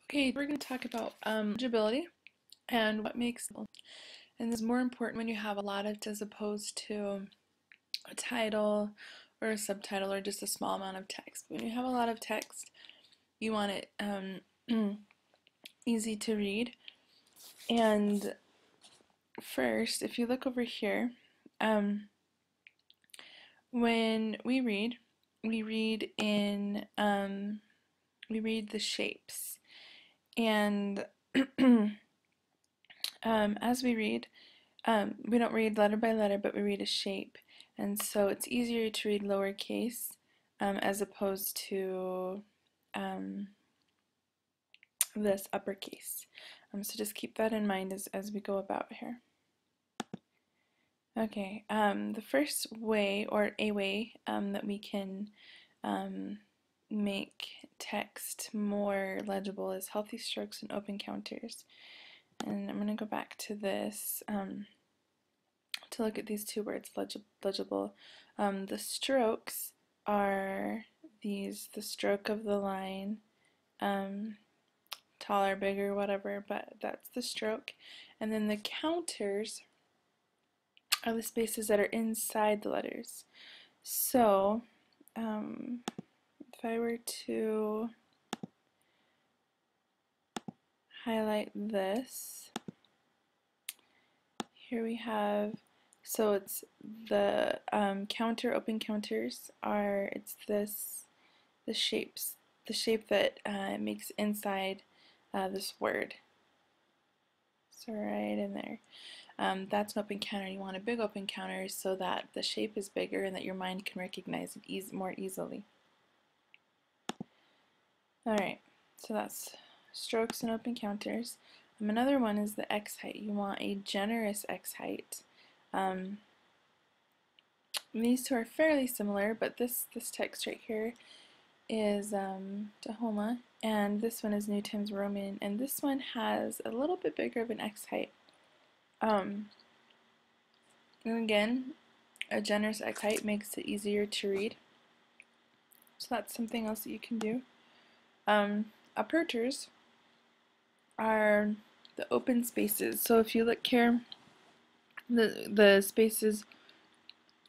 Okay, we're going to talk about legibility and what makes it. And this is more important when you have a lot of as opposed to a title or a subtitle or just a small amount of text. When you have a lot of text, you want it easy to read. And first, if you look over here, when we read in we read the shapes, and as we read, we don't read letter by letter, but we read a shape. And so it's easier to read lowercase as opposed to this uppercase. So just keep that in mind as we go about here. Okay, the first way, or a way, that we can make text more legible is healthy strokes and open counters. And I'm going to go back to this to look at these two words, legible. The strokes are the stroke of the line, taller, bigger, whatever, but that's the stroke. And then the counters are the spaces that are inside the letters. So, if I were to highlight this, here we have, so it's the open counters are, it's the shape that makes inside this word. So right in there. That's an open counter. You want a big open counter so that the shape is bigger and that your mind can recognize it more easily. Alright, so that's strokes and open counters. Another one is the X height. You want a generous X height. These two are fairly similar, but this text right here is Tahoma, and this one is New Times Roman, and this one has a little bit bigger of an X height. And again, a generous X height makes it easier to read. So that's something else that you can do. Apertures are the open spaces. So if you look here, the spaces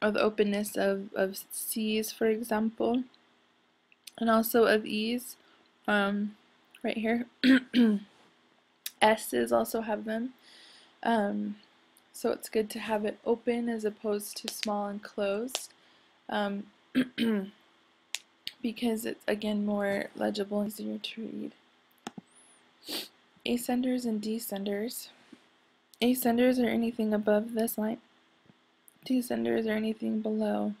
or the openness of C's, for example, and also of E's, right here. S's also have them. So it's good to have it open as opposed to small and closed, because it's, again, more legible and easier to read. Ascenders and descenders. Ascenders are anything above this line. Descenders are anything below.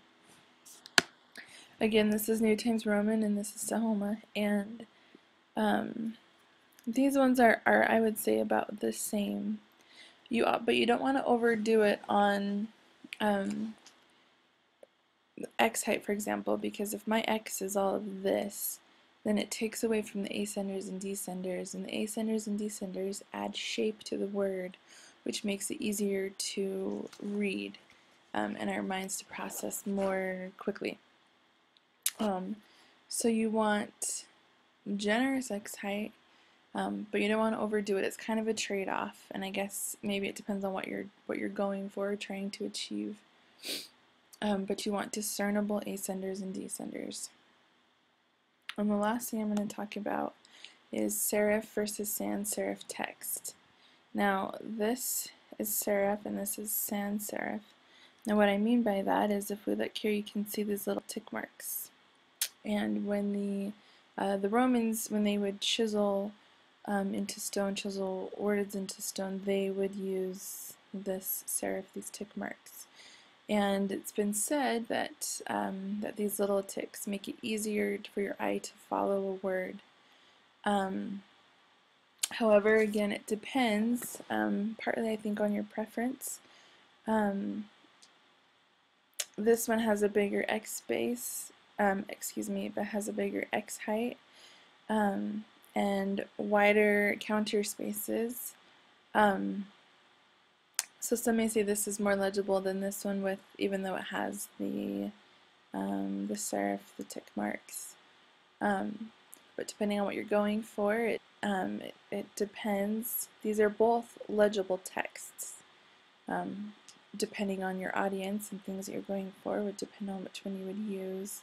Again, this is New Times Roman and this is Tahoma, and these ones are, I would say, about the same. But you don't want to overdo it on X height, for example, because if my X is all of this, then it takes away from the ascenders and descenders, and the ascenders and descenders add shape to the word, which makes it easier to read and our minds to process more quickly. So you want generous X height, but you don't want to overdo it. It's kind of a trade-off, and I guess maybe it depends on what you're going for, trying to achieve. But you want discernible ascenders and descenders. And the last thing I'm going to talk about is serif versus sans serif text. Now, this is serif and this is sans serif. Now, what I mean by that is, if we look here, you can see these little tick marks. And when the Romans, when they would chisel into stone, chisel words into stone, they would use this serif, these tick marks. And it's been said that that these little ticks make it easier for your eye to follow a word. However, again, it depends, partly I think on your preference. This one has a bigger X space, but has a bigger X height, and wider counter spaces. So some may say this is more legible than this one, even though it has the serif, the tick marks. but depending on what you're going for, it depends. These are both legible texts. Depending on your audience and things that you're going for would depend on which one you would use.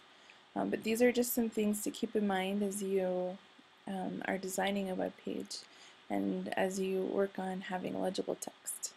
But these are just some things to keep in mind as you are designing a web page and as you work on having legible text.